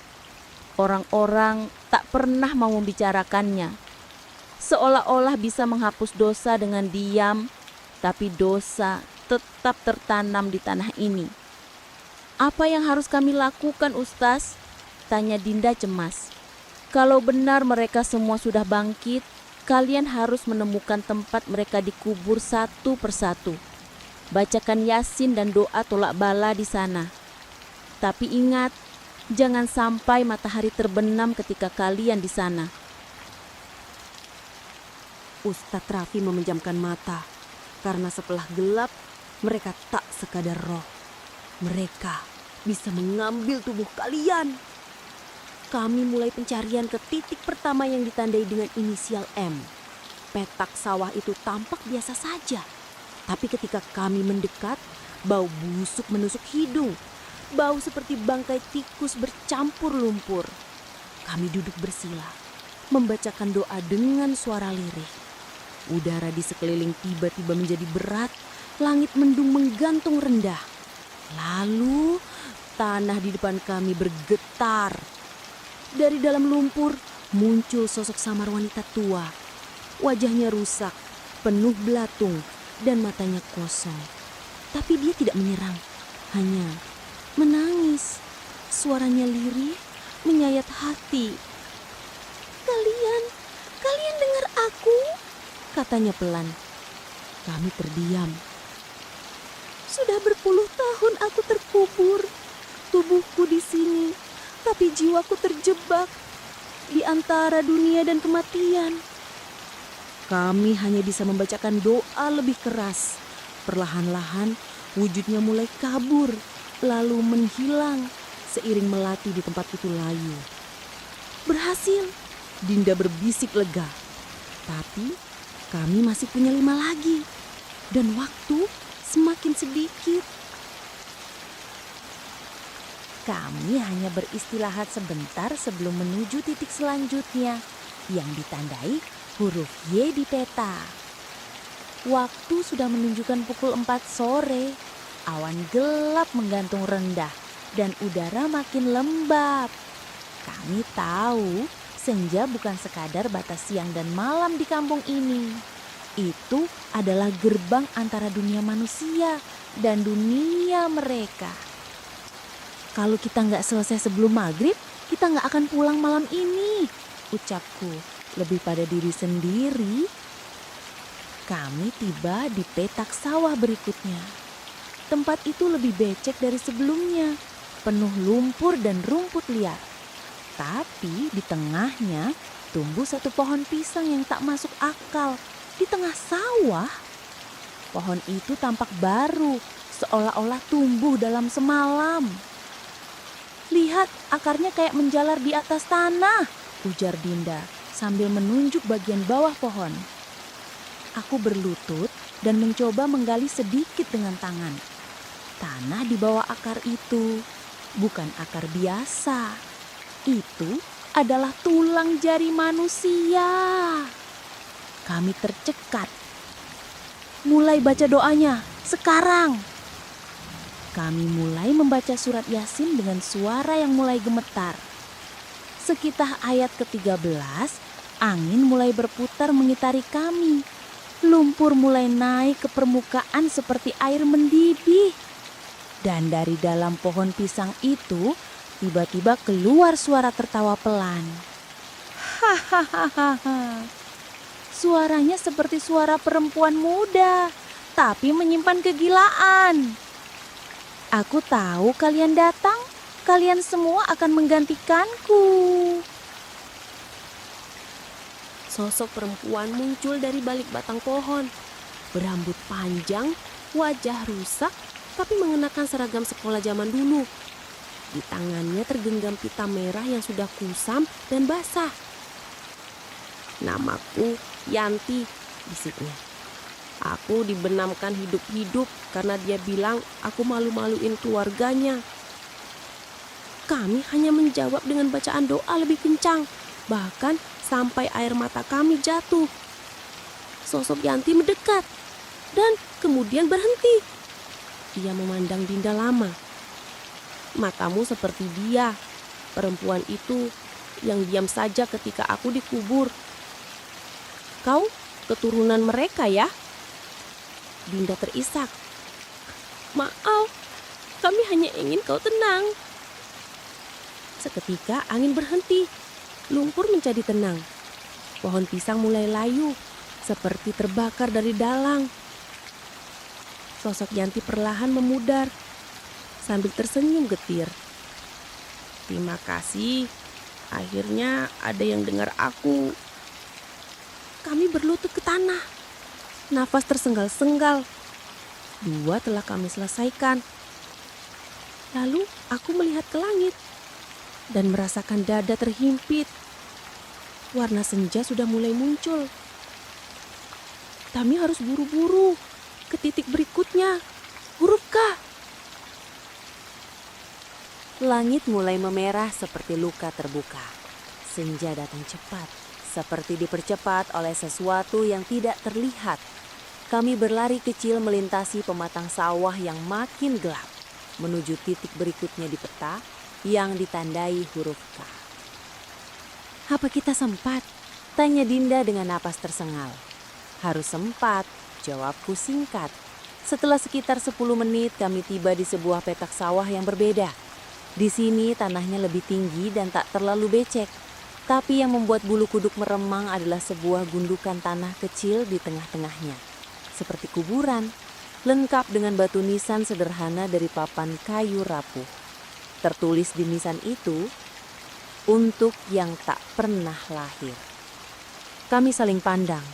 Orang-orang tak pernah mau membicarakannya. Seolah-olah bisa menghapus dosa dengan diam, tapi dosa tetap tertanam di tanah ini." "Apa yang harus kami lakukan, Ustaz?" tanya Dinda cemas. "Kalau benar mereka semua sudah bangkit, kalian harus menemukan tempat mereka dikubur satu persatu. Bacakan Yasin dan doa tolak bala di sana. Tapi ingat, jangan sampai matahari terbenam ketika kalian di sana." Ustadz Raffi memejamkan mata karena setelah gelap mereka tak sekadar roh. Mereka bisa mengambil tubuh kalian. Kami mulai pencarian ke titik pertama yang ditandai dengan inisial M. Petak sawah itu tampak biasa saja. Tapi ketika kami mendekat, bau busuk menusuk hidung. Bau seperti bangkai tikus bercampur lumpur. Kami duduk bersila, membacakan doa dengan suara lirih. Udara di sekeliling tiba-tiba menjadi berat, langit mendung menggantung rendah. Lalu tanah di depan kami bergetar. Dari dalam lumpur muncul sosok samar wanita tua. Wajahnya rusak, penuh belatung, dan matanya kosong. Tapi dia tidak menyerang, hanya menangis. Suaranya lirih, menyayat hati. Kalian dengar aku?" katanya pelan. Kami terdiam. "Sudah berpuluh tahun aku terkubur. Tubuhku di sini, tapi jiwaku terjebak di antara dunia dan kematian." Kami hanya bisa membacakan doa lebih keras. Perlahan-lahan wujudnya mulai kabur, lalu menghilang seiring melati di tempat itu layu. "Berhasil," Dinda berbisik lega. Tapi kami masih punya 5 lagi, dan waktu semakin sedikit. Kami hanya beristirahat sebentar sebelum menuju titik selanjutnya yang ditandai huruf Y di peta. Waktu sudah menunjukkan pukul 4 sore. Awan gelap menggantung rendah dan udara makin lembab. Kami tahu senja bukan sekadar batas siang dan malam di kampung ini. Itu adalah gerbang antara dunia manusia dan dunia mereka. "Kalau kita nggak selesai sebelum maghrib, kita nggak akan pulang malam ini," ucapku lebih pada diri sendiri. Kami tiba di petak sawah berikutnya. Tempat itu lebih becek dari sebelumnya, penuh lumpur dan rumput liar. Tapi di tengahnya tumbuh satu pohon pisang yang tak masuk akal di tengah sawah. Pohon itu tampak baru, seolah-olah tumbuh dalam semalam. "Lihat, akarnya kayak menjalar di atas tanah," ujar Dinda sambil menunjuk bagian bawah pohon. Aku berlutut dan mencoba menggali sedikit dengan tangan. Tanah di bawah akar itu bukan akar biasa. Itu adalah tulang jari manusia. Kami tercekat. "Mulai baca doanya, sekarang!" Kami mulai membaca surat Yasin dengan suara yang mulai gemetar. Sekitar ayat ke-13, angin mulai berputar mengitari kami. Lumpur mulai naik ke permukaan seperti air mendidih. Dan dari dalam pohon pisang itu, tiba-tiba keluar suara tertawa pelan. "Hahaha. Suaranya seperti suara perempuan muda, tapi menyimpan kegilaan. Aku tahu kalian datang, kalian semua akan menggantikanku. Sosok perempuan muncul dari balik batang pohon. Berambut panjang, wajah rusak, tapi mengenakan seragam sekolah zaman dulu. Di tangannya tergenggam pita merah yang sudah kusam dan basah. "Namaku Yanti," bisiknya. "Aku dibenamkan hidup-hidup karena dia bilang aku malu-maluin keluarganya." Kami hanya menjawab dengan bacaan doa lebih kencang, bahkan sampai air mata kami jatuh. Sosok Yanti mendekat dan kemudian berhenti. Dia memandang Dinda lama. "Matamu seperti dia, perempuan itu yang diam saja ketika aku dikubur. Kau keturunan mereka ya?" Dinda terisak. "Maaf, kami hanya ingin kau tenang." Seketika angin berhenti, lumpur menjadi tenang. Pohon pisang mulai layu, seperti terbakar dari dalang. Sosok Yanti perlahan memudar, sambil tersenyum getir. "Terima kasih, akhirnya ada yang dengar aku." Kami berlutut ke tanah. Nafas tersengal-sengal. Dua telah kami selesaikan. Lalu aku melihat ke langit dan merasakan dada terhimpit. Warna senja sudah mulai muncul. Kami harus buru-buru ke titik berikutnya. Huruf K. Langit mulai memerah seperti luka terbuka. Senja datang cepat, seperti dipercepat oleh sesuatu yang tidak terlihat. Kami berlari kecil melintasi pematang sawah yang makin gelap, menuju titik berikutnya di peta yang ditandai huruf K. "Apa kita sempat?" tanya Dinda dengan napas tersengal. "Harus sempat," jawabku singkat. Setelah sekitar 10 menit kami tiba di sebuah petak sawah yang berbeda. Di sini tanahnya lebih tinggi dan tak terlalu becek. Tapi yang membuat bulu kuduk meremang adalah sebuah gundukan tanah kecil di tengah-tengahnya. Seperti kuburan, lengkap dengan batu nisan sederhana dari papan kayu rapuh. Tertulis di nisan itu, "Untuk yang tak pernah lahir." Kami saling pandang.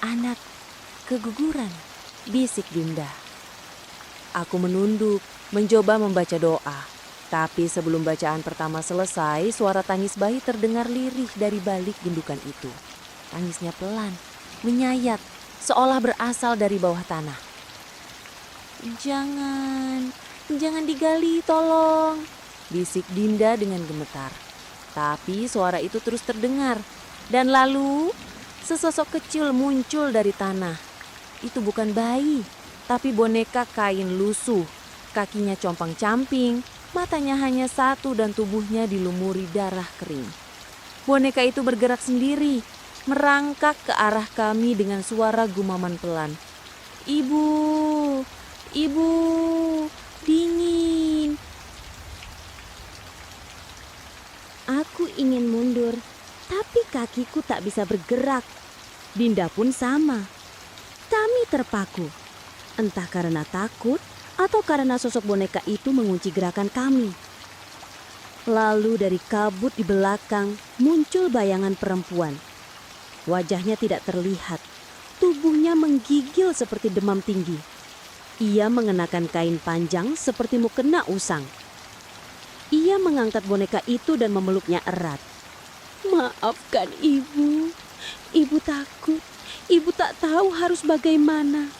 "Anak keguguran," bisik Dinda. Aku menunduk, mencoba membaca doa. Tapi sebelum bacaan pertama selesai, suara tangis bayi terdengar lirih dari balik gundukan itu. Tangisnya pelan, menyayat, seolah berasal dari bawah tanah. Jangan digali, tolong," bisik Dinda dengan gemetar. Tapi suara itu terus terdengar. Dan lalu sesosok kecil muncul dari tanah. Itu bukan bayi, tapi boneka kain lusuh. Kakinya compang-camping, matanya hanya satu dan tubuhnya dilumuri darah kering. Boneka itu bergerak sendiri, merangkak ke arah kami dengan suara gumaman pelan. Ibu, dingin." Aku ingin mundur, tapi kakiku tak bisa bergerak. Dinda pun sama. Kami terpaku, entah karena takut atau karena sosok boneka itu mengunci gerakan kami. Lalu dari kabut di belakang muncul bayangan perempuan. Wajahnya tidak terlihat, tubuhnya menggigil seperti demam tinggi. Ia mengenakan kain panjang seperti mukena usang. Ia mengangkat boneka itu dan memeluknya erat. "Maafkan ibu, ibu takut, ibu tak tahu harus bagaimana."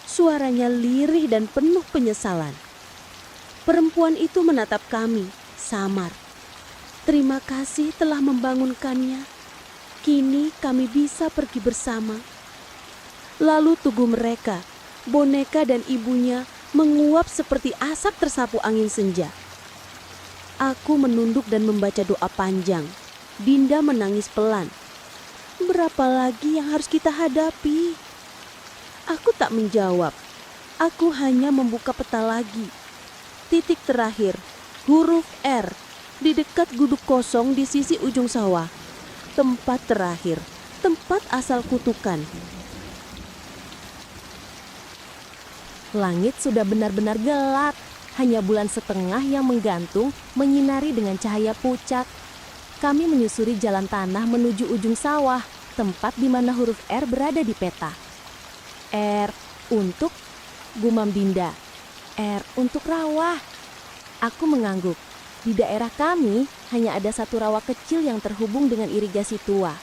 Suaranya lirih dan penuh penyesalan. Perempuan itu menatap kami, samar. "Terima kasih telah membangunkannya. Kini kami bisa pergi bersama." Lalu tubuh mereka, boneka dan ibunya, menguap seperti asap tersapu angin senja. Aku menunduk dan membaca doa panjang. Dinda menangis pelan. Berapa lagi yang harus kita hadapi? Aku tak menjawab. Aku hanya membuka peta lagi. Titik terakhir, huruf R, di dekat guduk kosong di sisi ujung sawah. Tempat terakhir, tempat asal kutukan. Langit sudah benar-benar gelap. Hanya bulan setengah yang menggantung menyinari dengan cahaya pucat. Kami menyusuri jalan tanah menuju ujung sawah, tempat di mana huruf R berada di peta. R untuk, gumam Dinda. R untuk rawa. Aku mengangguk. Di daerah kami hanya ada satu rawa kecil yang terhubung dengan irigasi tua.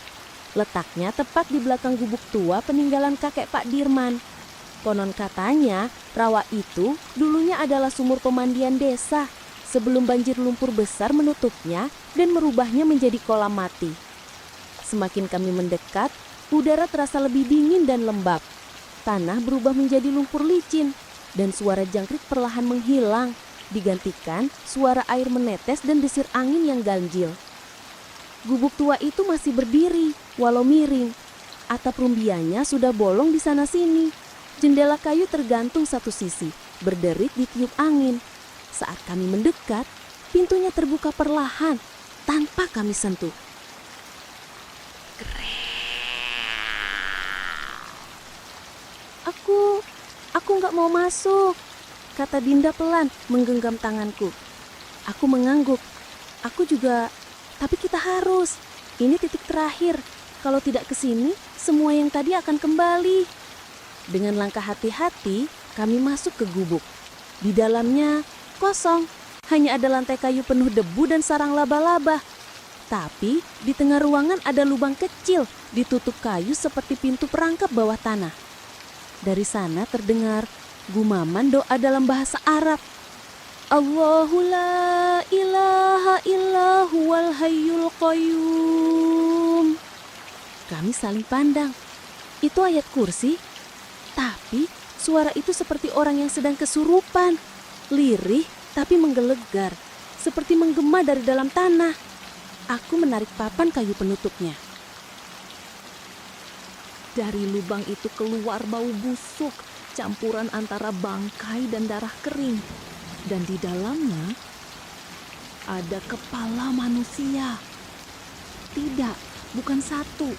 Letaknya tepat di belakang gubuk tua peninggalan kakek Pak Dirman. Konon katanya, rawa itu dulunya adalah sumur pemandian desa sebelum banjir lumpur besar menutupnya dan merubahnya menjadi kolam mati. Semakin kami mendekat, udara terasa lebih dingin dan lembab. Tanah berubah menjadi lumpur licin dan suara jangkrik perlahan menghilang, digantikan suara air menetes dan desir angin yang ganjil. Gubuk tua itu masih berdiri, walau miring. Atap rumbianya sudah bolong di sana-sini. Jendela kayu tergantung satu sisi, berderit ditiup angin. Saat kami mendekat, pintunya terbuka perlahan, tanpa kami sentuh. Aku nggak mau masuk, kata Dinda pelan menggenggam tanganku. Aku mengangguk. Aku juga, tapi kita harus. Ini titik terakhir. Kalau tidak ke sini, semua yang tadi akan kembali. Dengan langkah hati-hati, kami masuk ke gubuk. Di dalamnya kosong, hanya ada lantai kayu penuh debu dan sarang laba-laba. Tapi di tengah ruangan ada lubang kecil, ditutup kayu seperti pintu perangkap bawah tanah. Dari sana terdengar gumaman doa dalam bahasa Arab. Allahu la ilaha illa huwal hayyul qayyum. Kami saling pandang. Itu ayat kursi. Tapi suara itu seperti orang yang sedang kesurupan. Lirih tapi menggelegar, seperti menggema dari dalam tanah. Aku menarik papan kayu penutupnya. Dari lubang itu keluar bau busuk, campuran antara bangkai dan darah kering. Dan di dalamnya ada kepala manusia. Tidak, bukan satu.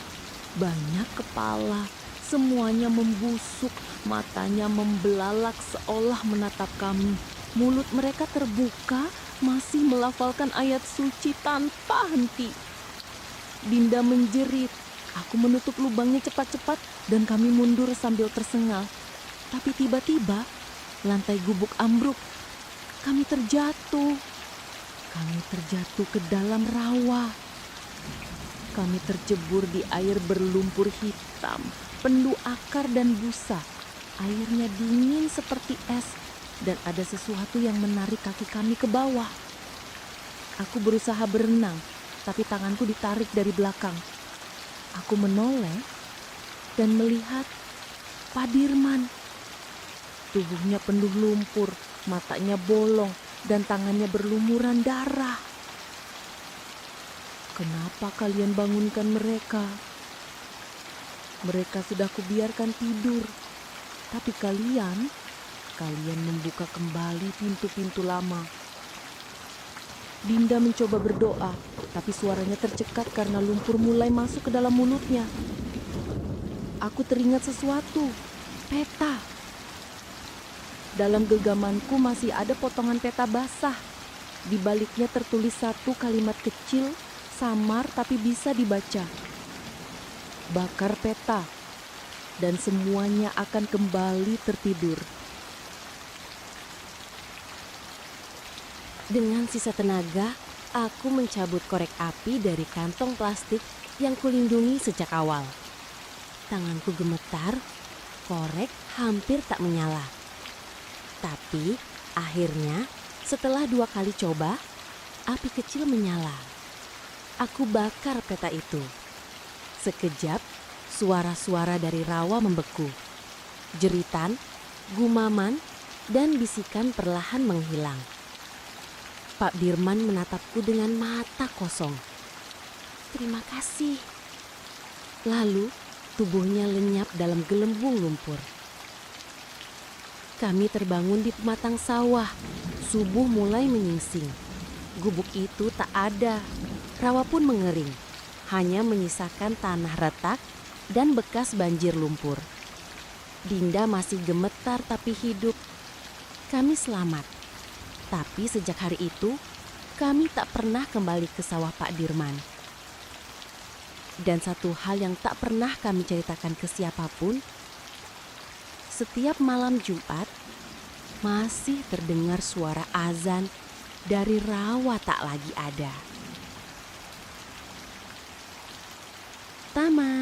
Banyak kepala. Semuanya membusuk, matanya membelalak seolah menatap kami. Mulut mereka terbuka, masih melafalkan ayat suci tanpa henti. Dinda menjerit. Aku menutup lubangnya cepat-cepat dan kami mundur sambil tersengal. Tapi tiba-tiba, lantai gubuk ambruk. Kami terjatuh. Kami terjatuh ke dalam rawa. Kami tercebur di air berlumpur hitam, penuh akar dan busa. Airnya dingin seperti es dan ada sesuatu yang menarik kaki kami ke bawah. Aku berusaha berenang, tapi tanganku ditarik dari belakang. Aku menoleh dan melihat Pak Dirman. Tubuhnya penuh lumpur, matanya bolong dan tangannya berlumuran darah. Kenapa kalian bangunkan mereka? Mereka sudah kubiarkan tidur. Tapi kalian membuka kembali pintu-pintu lama. Dinda mencoba berdoa, tapi suaranya tercekat karena lumpur mulai masuk ke dalam mulutnya. Aku teringat sesuatu, peta. Dalam genggamanku masih ada potongan peta basah. Di baliknya tertulis satu kalimat kecil, samar tapi bisa dibaca. Bakar peta, dan semuanya akan kembali tertidur. Dengan sisa tenaga, aku mencabut korek api dari kantong plastik yang kulindungi sejak awal. Tanganku gemetar, korek hampir tak menyala. Tapi akhirnya setelah 2 kali coba, api kecil menyala. Aku bakar peta itu. Sekejap, suara-suara dari rawa membeku. Jeritan, gumaman, dan bisikan perlahan menghilang. Pak Dirman menatapku dengan mata kosong. Terima kasih. Lalu tubuhnya lenyap dalam gelembung lumpur. Kami terbangun di pematang sawah. Subuh mulai menyingsing. Gubuk itu tak ada. Rawa pun mengering. hanya menyisakan tanah retak dan bekas banjir lumpur. Dinda masih gemetar tapi hidup. Kami selamat. Tapi sejak hari itu, kami tak pernah kembali ke sawah Pak Dirman. Dan satu hal yang tak pernah kami ceritakan ke siapapun, setiap malam Jumat masih terdengar suara azan dari rawa tak lagi ada. Tamat.